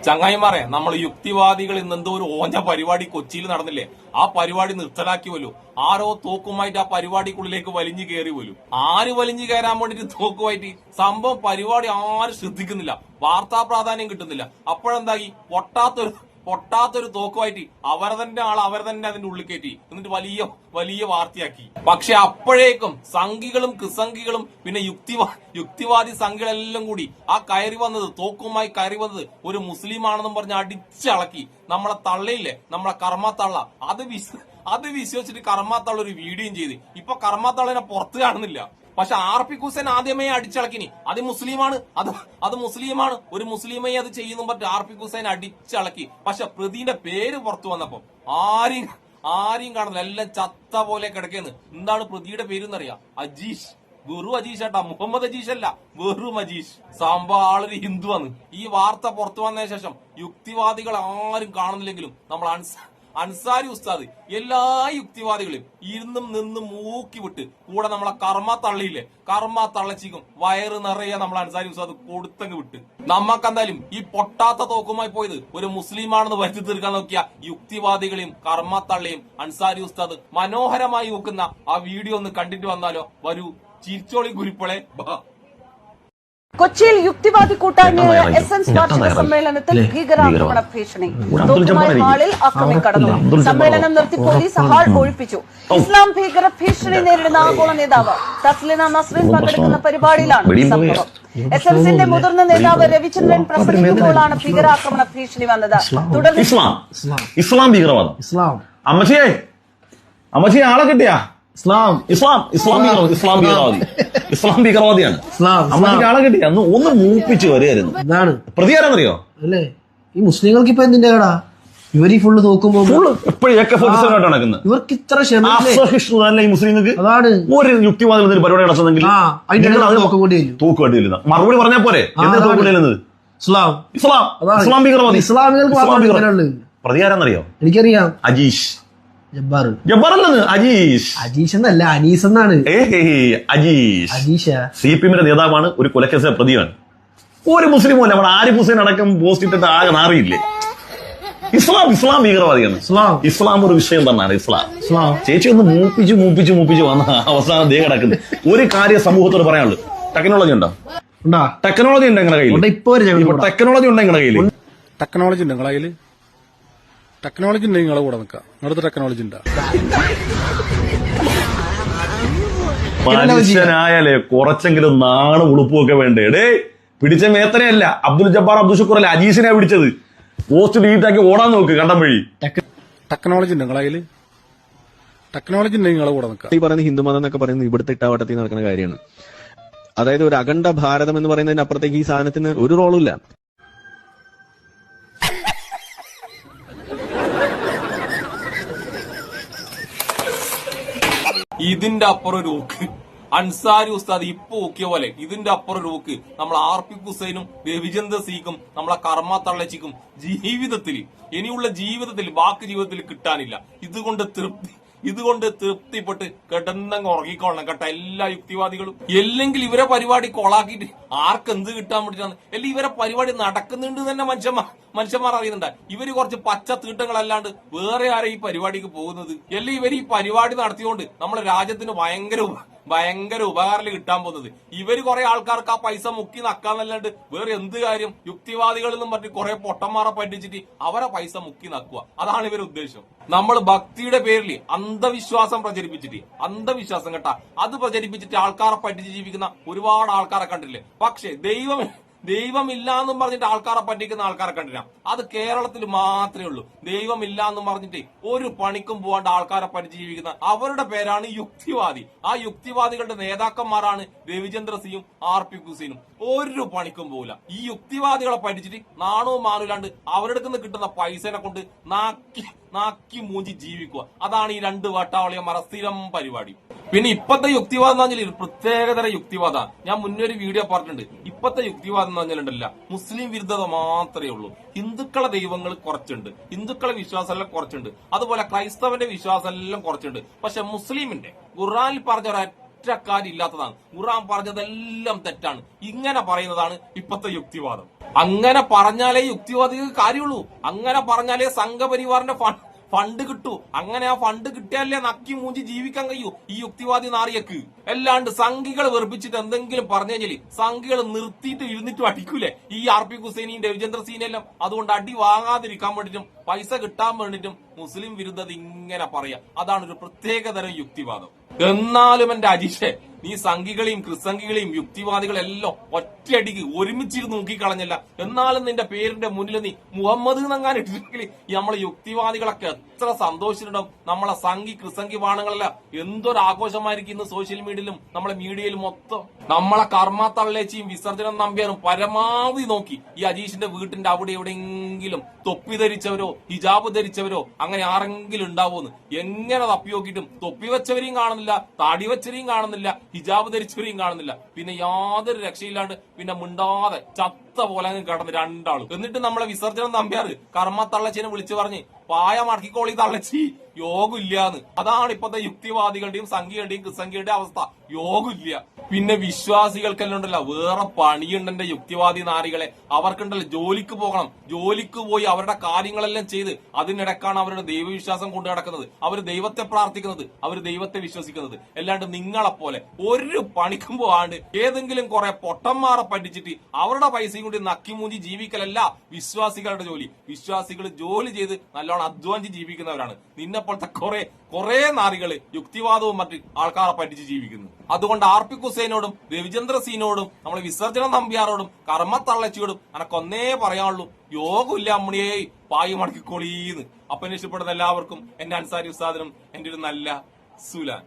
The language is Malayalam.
ചങ്ങായിമാരെ, നമ്മൾ യുക്തിവാദികൾ ഇന്ന് എന്തോ ഒരു ഓഞ്ഞ പരിപാടി കൊച്ചിയിൽ നടന്നില്ലേ? ആ പരിപാടി നിർത്തലാക്കി പോലും. ആരോ തോക്കുമായിട്ട് ആ പരിപാടിക്കുള്ളിലേക്ക് വലിഞ്ഞു കയറി പോലും. ആര് വലിഞ്ഞു കയറാൻ വേണ്ടിട്ട് തോക്കുമായിട്ട്? സംഭവം പരിപാടി ആരും ശ്രദ്ധിക്കുന്നില്ല, വാർത്താ പ്രാധാന്യം കിട്ടുന്നില്ല. അപ്പോഴെന്തായി? പൊട്ടാത്തൊരു തോക്കുമായിട്ട് അവർ തന്നെ അതിന്റെ ഉള്ളിൽ കയറ്റി എന്നിട്ട് വലിയ വലിയ വാർത്തയാക്കി. പക്ഷെ അപ്പോഴേക്കും സംഘികളും കിസംഘികളും പിന്നെ യുക്തിവാദി സംഘികളെല്ലാം കൂടി ആ തോക്കുമായി കയറി വന്നത് ഒരു മുസ്ലിം ആണെന്നും പറഞ്ഞ് അടിച്ചളക്കി. നമ്മളെ തള്ളയില്ലേ, നമ്മളെ കർമ്മത്തള്ള, അത് വിശ്വസിച്ചിട്ട് കർമ്മത്തള്ള ഒരു വീഡിയോയും ചെയ്ത്. ഇപ്പൊ കർമ്മത്തള്ളിനെ പുറത്ത് കാണുന്നില്ല. പക്ഷെ RP ഹുസൈൻ ആദ്യമേ അടിച്ചളക്കിനി. അത് മുസ്ലിമാണ്, അത് മുസ്ലിമാണ്, ഒരു മുസ്ലിമേ അത് ചെയ്യുന്നു പറഞ്ഞിട്ട് RP ഹുസൈൻ അടിച്ചളക്കി. പക്ഷെ പ്രതിന്റെ പേര് പുറത്തു വന്നപ്പോ ആരെയും കാണുന്നില്ല, എല്ലാം ചത്ത പോലെ കിടക്കുന്നു. എന്താണ് പ്രതിയുടെ പേരെന്നറിയാം? അജീഷ്. വെറും അജീഷ് ഏട്ടാ, മുഹമ്മദ് അജീഷ് അല്ല, വെറും അജീഷ്. സംഭവം ആളൊരു ഹിന്ദുവാണ്. ഈ വാർത്ത പുറത്തു വന്നതിന് ശേഷം യുക്തിവാദികൾ ആരും കാണുന്നില്ലെങ്കിലും നമ്മൾ അൻസാരി ഉസ്താദ് എല്ലാ യുക്തിവാദികളെയും ഇരുന്നും നിന്നും മൂക്കി വിട്ട് കൂടെ നമ്മളെ കർമ്മ തള്ളച്ചിക്കും വയറ് നിറയെ നമ്മളെ അൻസാരി ഉസ്താദ് കൊടുത്തങ്ങ് വിട്ട്. നമ്മക്കെന്തായാലും ഈ പൊട്ടാത്ത തോക്കുമായി പോയത് ഒരു മുസ്ലിമാണെന്ന് വരുത്തി തീർക്കാൻ നോക്കിയ യുക്തിവാദികളെയും കർമ്മ തള്ളയും അൻസാരി ഉസ്താദ് മനോഹരമായി നോക്കുന്ന ആ വീഡിയോ ഒന്ന് കണ്ടിട്ട് വന്നാലോ? വരൂ, ചിരിച്ചോളി ഗുരുപ്പളെ. കൊച്ചിയിൽ യുക്തിവാദി കൂട്ടായ്മയായ എസൻസ് വാർഷിക സമ്മേളനത്തിൽ ഭീകരാക്രമണ ഭീഷണി. തോക്കുമായി ഹാളിൽ ആക്രമണം കടന്നു. സമ്മേളനം നിർത്തി പോലീസ് ഹാൾ ഒഴിപ്പിച്ചു. ഇസ്ലാം ഭീകര ഭീഷണി നേരിടുന്ന ആഗോള നേതാവ് തസ്ലിന നസ്രീൻ പങ്കെടുക്കുന്ന പരിപാടിയിലാണ് സംഭവം. എസൻസിന്റെ മുതിർന്ന നേതാവ് രവിചന്ദ്രൻ പ്രസംഗിക്കുമ്പോഴാണ് ഭീകരാക്രമണ ഭീഷണി വന്നത്. തുടർന്ന് ഇസ്ലാം ഭീകരവാദം. അമ്മച്ചിയെ ആളെ കിട്ടിയാ? ഇസ്ലാം ഭീകരവാദിയാണ്. അമ്മക്ക് ആളെ കിട്ടി അന്ന് ഒന്ന് മൂപ്പിച്ച് വരികയായിരുന്നു. എന്താണ് പ്രതികാരറിയോ? അല്ലേ ഈ മുസ്ലിങ്ങൾക്ക് ഇപ്പൊ എന്തിന്റെ കടാ? ഇവർ ഈ ഫുള്ള് തോക്കുമ്പോ എപ്പോഴും നടക്കുന്നത്. ഇവർക്ക് ഇത്ര ക്ഷമ ഈ മുസ്ലിങ്ങൾക്ക്. അതാണ് ഒരു യുക്തിവാദത്തിൽ പരിപാടി നടത്തുന്നെങ്കിൽ തോക്ക് വേണ്ടിയിരുന്ന മറുപടി പറഞ്ഞാൽ പോരെ? എന്താ തോക്ക് കൊണ്ടിരുന്നത്? ഇസ്ലാം ഭീകരവാദി. ഇസ്ലാമികൾ പ്രതികാരറിയോ? എനിക്കറിയാം. അജീഷ് ജബ്ബാറല്ലെന്ന്, അജീഷ് എന്നല്ല, അനീസ് എന്നാണ്. അജീഷ് CPM നേതാവാണ്, ഒരു കൊലക്കേസിലെ പ്രതിയാണ്. ഒരു മുസ്ലിമും അല്ല, അവിടെ ആരിഫ് ഹുസൈൻ അടക്കം പോസ്റ്റ് ഇട്ടിട്ട് ആകെ നാറിയില്ലേ? ഇസ്ലാം ഭീകരവാദിയാണ്. ഇസ്ലാം ഒരു വിഷയം തന്നെയാണ്. ഇസ്ലാം ചേച്ചി ഒന്ന് മൂപ്പിച്ച് വന്ന അവസാനം ദേ കിടക്കുന്നത്. ഒരു കാര്യം സമൂഹത്തോട് പറയാനുള്ളൂ, ടെക്നോളജി ഉണ്ടോ? ടെക്നോളജി ഉണ്ടോ നിങ്ങളുടെ കയ്യിൽ? ടെക്നോളജി ഉണ്ടോ നിങ്ങളുടെ കയ്യിൽ? ടെക്നോളജി ഉണ്ടോ നിങ്ങളുടെ കയ്യിൽ? ടെക്നോളജി ഉണ്ടെങ്കിൽ നിങ്ങളെ കൂടെ നിൽക്കാം. നിങ്ങളുടെ ടെക്നോളജി ഉണ്ടോ? മനുഷ്യനായാലേ കുറച്ചെങ്കിലും നാണും ഉളുപ്പുമൊക്കെ വേണ്ടേ? ഡേ പിടിച്ച മേത്തനെയല്ല, അബ്ദുൽ ജബ്ബാർ അബ്ദുൽ ഷുക്കൂർ അല്ല, അജീഷിനെ പിടിച്ചത്. പോസ്റ്റ് ഡിലീറ്റാക്കി ഓടാൻ നോക്ക് കണ്ടം വഴി. ടെക്നോളജി ഉണ്ടോ നിങ്ങളുടെ കയ്യിൽ? ടെക്നോളജി ഉണ്ടെങ്കിൽ നിങ്ങളെ കൂടെ നിൽക്കാം. ഈ പറയുന്ന ഹിന്ദുമതം എന്നൊക്കെ പറയുന്നത് ഇവിടുത്തെ ഇട്ടാവട്ടത്തിൽ നടക്കുന്ന കാര്യമാണ്. അതായത് ഒരു അഖണ്ഡ ഭാരതം എന്ന് പറയുന്നതിന് അപ്പുറത്തേക്ക് ഈ സാധനത്തിന് ഒരു റോളും ഇല്ല. ഇതിന്റെ അപ്പുറം ഒരു ഊക്ക് അൻസാരി ഉസ്താദ് ഇപ്പൊ ഊക്കിയ പോലെ ഇതിന്റെ അപ്പുറം ഒരു ഊക്ക് നമ്മൾ RP ഹുസൈനും രവിചന്ദ്ര സിക്കും നമ്മളെ കർമ്മ തള്ളച്ചിക്കും ഇനിയുള്ള ജീവിതത്തിൽ ബാക്കി ജീവിതത്തിൽ കിട്ടാനില്ല. ഇതുകൊണ്ട് തൃപ്തിപ്പെട്ട് കിടന്നങ്ങ് ഉറങ്ങിക്കൊള്ളണം കേട്ടോ എല്ലാ യുക്തിവാദികളും. അല്ലെങ്കിൽ ഇവരെ പരിപാടി കൊളാക്കിയിട്ട് ആർക്കെന്ത് കിട്ടാൻ വേണ്ടിട്ടാണ്? അല്ലെങ്കിൽ ഇവരെ പരിപാടി നടക്കുന്നുണ്ട് തന്നെ മനുഷ്യന്മാർ അറിയുന്നുണ്ട്. ഇവര് കുറച്ച് പച്ച തീട്ടങ്ങളല്ലാണ്ട് വേറെ ആരെ ഈ പരിപാടിക്ക് പോകുന്നത്? അല്ലെങ്കിൽ ഇവർ ഈ പരിപാടി നടത്തിയോണ്ട് നമ്മുടെ രാജ്യത്തിന് ഭയങ്കര ഉപകാരം കിട്ടാൻ പോകുന്നത്. ഇവര് കുറെ ആൾക്കാർക്ക് ആ പൈസ മുക്കി നക്കാന്നല്ലാണ്ട് വേറെ എന്ത് കാര്യം? യുക്തിവാദികളിൽ നിന്നും പറഞ്ഞ് കുറെ പൊട്ടന്മാരെ പറ്റിച്ചിട്ട് അവരെ പൈസ മുക്കി നക്കുക, അതാണ് ഇവരുടെ ഉദ്ദേശം. നമ്മൾ ഭക്തിയുടെ പേരിൽ അന്ധവിശ്വാസം കേട്ടാ, അത് പ്രചരിപ്പിച്ചിട്ട് ആൾക്കാരെ പറ്റിച്ച് ജീവിക്കുന്ന ഒരുപാട് ആൾക്കാരെ കണ്ടില്ലേ? പക്ഷെ ദൈവമില്ല എന്നും പറഞ്ഞിട്ട് ആൾക്കാരെ പറ്റിക്കുന്ന ആൾക്കാരെ കണ്ടില്ല. അത് കേരളത്തിൽ മാത്രമേ ഉള്ളൂ. ദൈവമില്ല എന്നും പറഞ്ഞിട്ട് ഒരു പണിക്കും പോകാണ്ട് ആൾക്കാരെ പറ്റിച്ച് ജീവിക്കുന്ന അവരുടെ പേരാണ് യുക്തിവാദി. ആ യുക്തിവാദികളുടെ നേതാക്കന്മാരാണ് രവിചന്ദ്ര സിയും RP ഹുസൈനും. ഒരു പണിക്കും പോകില്ല. ഈ യുക്തിവാദികളെ പറ്റിച്ചിട്ട് നാണവും മാറില്ലാണ്ട് അവരുടെ നിന്ന് കിട്ടുന്ന പൈസനെ കൊണ്ട് നാക്കി മൂഞ്ചി ജീവിക്കുക. അതാണ് ഈ രണ്ട് വട്ടാവളിയന്മാരുടെ സ്ഥിരം പരിപാടി. പിന്നെ ഇപ്പത്തെ യുക്തിവാദം എന്ന് പറഞ്ഞാൽ പ്രത്യേകതര യുക്തിവാദമാണ്. ഞാൻ മുന്നേ ഒരു വീഡിയോ പറഞ്ഞിട്ടുണ്ട്. ഇപ്പത്തെ യുക്തിവാദം എന്ന് പറഞ്ഞാലുണ്ടല്ല, മുസ്ലിം വിരുദ്ധത മാത്രമേ ഉള്ളൂ. ഹിന്ദുക്കളെ ദൈവങ്ങൾ കുറച്ചുണ്ട്, ഹിന്ദുക്കളെ വിശ്വാസമെല്ലാം കുറച്ചുണ്ട്, അതുപോലെ ക്രൈസ്തവന്റെ വിശ്വാസം എല്ലാം കുറച്ചുണ്ട്. പക്ഷെ മുസ്ലിമിന്റെ ഖുർആനിൽ പറഞ്ഞ ഒറ്റ കാര്യം ഇല്ലാത്തതാണ്. ഖുർആൻ പറഞ്ഞതെല്ലാം തെറ്റാണ്. ഇങ്ങനെ പറയുന്നതാണ് ഇപ്പത്തെ യുക്തിവാദം. അങ്ങനെ പറഞ്ഞാലേ യുക്തിവാദിക്ക് കാര്യമുള്ളൂ. അങ്ങനെ പറഞ്ഞാലേ സംഘപരിവാറിന്റെ ഫണ്ട് കിട്ടൂ. അങ്ങനെ ആ ഫണ്ട് കിട്ടിയാലേ നക്കി മൂഞ്ചി ജീവിക്കാൻ കഴിയൂ ഈ യുക്തിവാദി നാറിയക്ക്. അല്ലാണ്ട് സംഘികളെ വെറുപ്പിച്ചിട്ട് എന്തെങ്കിലും പറഞ്ഞു കഴിഞ്ഞാല് സംഘികൾ നിർത്തിയിട്ട് ഇരുന്നിട്ട് അടിക്കൂലേ ഈ RP ഹുസൈനെയും രവിചന്ദ്ര സീനെല്ലാം. അതുകൊണ്ട് അടി വാങ്ങാതിരിക്കാൻ വേണ്ടിട്ടും പൈസ കിട്ടാൻ വേണ്ടിട്ടും മുസ്ലിം വിരുദ്ധത ഇങ്ങനെ പറയാ. അതാണ് ഒരു പ്രത്യേകതരം യുക്തിവാദം. എന്നാലും എന്റെ അജീഷെ, നീ സംഘികളെയും ക്രിസംഘികളെയും യുക്തിവാദികളെല്ലാം ഒറ്റയടിക്ക് ഒരുമിച്ചിരുന്ന് നോക്കിക്കളഞ്ഞല്ല. എന്നാലും നിന്റെ പേരിന്റെ മുന്നിൽ നീ മുഹമ്മദ് എന്നങ്ങാൻ ഇട്ടിട്ടുണ്ടെങ്കിൽ നമ്മളെ യുക്തിവാദികളൊക്കെ എത്ര സന്തോഷിച്ചിട്ടുണ്ടാവും. നമ്മളെ സംഘി ക്രിസംഘി ബാണങ്ങളെല്ലാം എന്തൊരു ആഘോഷമായിരിക്കും ഇന്ന് സോഷ്യൽ മീഡിയയിലും നമ്മളെ മീഡിയയിലും മൊത്തം. നമ്മളെ കർമ്മ തള്ളേച്ചിയും വിസർജനം നമ്പ്യാനും പരമാവധി നോക്കി ഈ അജീഷിന്റെ വീട്ടിന്റെ അവിടെ എവിടെയെങ്കിലും തൊപ്പി ധരിച്ചവരോ ഹിജാബ് ധരിച്ചവരോ അങ്ങനെ ആരെങ്കിലും ഉണ്ടാവുമെന്ന് എങ്ങനെ തപ്പി നോക്കിയിട്ടും തൊപ്പി വെച്ചവരെയും കാണുന്നില്ല, താടി വെച്ചവരെയും കാണുന്നില്ല, ഹിജാബ് ധരിച്ചവരെയും കാണുന്നില്ല. പിന്നെ യാതൊരു രക്ഷയില്ലാണ്ട് പിന്നെ മിണ്ടാതെ ചത്ത പോലെ അങ്ങ് കിടന്ന് രണ്ടാളും. എന്നിട്ട് നമ്മളെ വിസർജനം നമ്പ്യാറ് കർമ്മ തള്ളച്ചിനെ വിളിച്ചു പറഞ്ഞ് പായ മടക്കിക്കോളി തള്ളച്ചി, യോഗമില്ലാന്ന്. അതാണ് ഇപ്പത്തെ യുക്തിവാദികളുടെയും സംഘികളുടെയും ക്രിസംഘികളുടെ അവസ്ഥ. യോഗമില്ല. പിന്നെ വിശ്വാസികൾക്കെല്ലാം ഉണ്ടല്ലോ വേറെ പണിയുണ്ടെന്റെ യുക്തിവാദി നാരികളെ. അവർക്കുണ്ടല്ലോ ജോലിക്ക് പോകണം. ജോലിക്ക് പോയി അവരുടെ കാര്യങ്ങളെല്ലാം ചെയ്ത് അതിനിടക്കാണ് അവരുടെ ദൈവവിശ്വാസം കൊണ്ടു നടക്കുന്നത്. അവർ ദൈവത്തെ പ്രാർത്ഥിക്കുന്നത്, അവർ ദൈവത്തെ വിശ്വസിക്കുന്നത്. അല്ലാണ്ട് നിങ്ങളെപ്പോലെ ഒരു പണിക്കും പോകാണ്ട് ഏതെങ്കിലും കുറെ പൊട്ടന്മാരെ പഠിച്ചിട്ട് അവരുടെ പൈസയും കൂടി നക്കിമൂഞ്ചി ജീവിക്കലല്ല വിശ്വാസികളുടെ ജോലി. വിശ്വാസികൾ ജോലി ചെയ്ത് നല്ലോണം അധ്വാനിച്ച് ജീവിക്കുന്നവരാണ്. നിന്നെപ്പോലത്തെ കുറെ നാറികള് യുക്തിവാദവും മറ്റ് ആൾക്കാരെ പഠിച്ച് ജീവിക്കുന്നു. അതുകൊണ്ട് RP ഹുസൈനോടും രവിചന്ദ്ര സീനോടും നമ്മളെ വിസർജന നമ്പ്യാരോടും കർമ്മ തള്ളച്ചിയോടും എനക്കൊന്നേ പറയാനുള്ളൂ, യോഗമില്ല അമ്മണിയെ പായി മടക്കിക്കോളീന്ന്. അപ്പൊ ഇഷ്ടപ്പെടുന്ന എല്ലാവർക്കും എന്റെ അൻസാരി ഉസ്താദിനും എന്റെ ഒരു നല്ല സുലാൻ.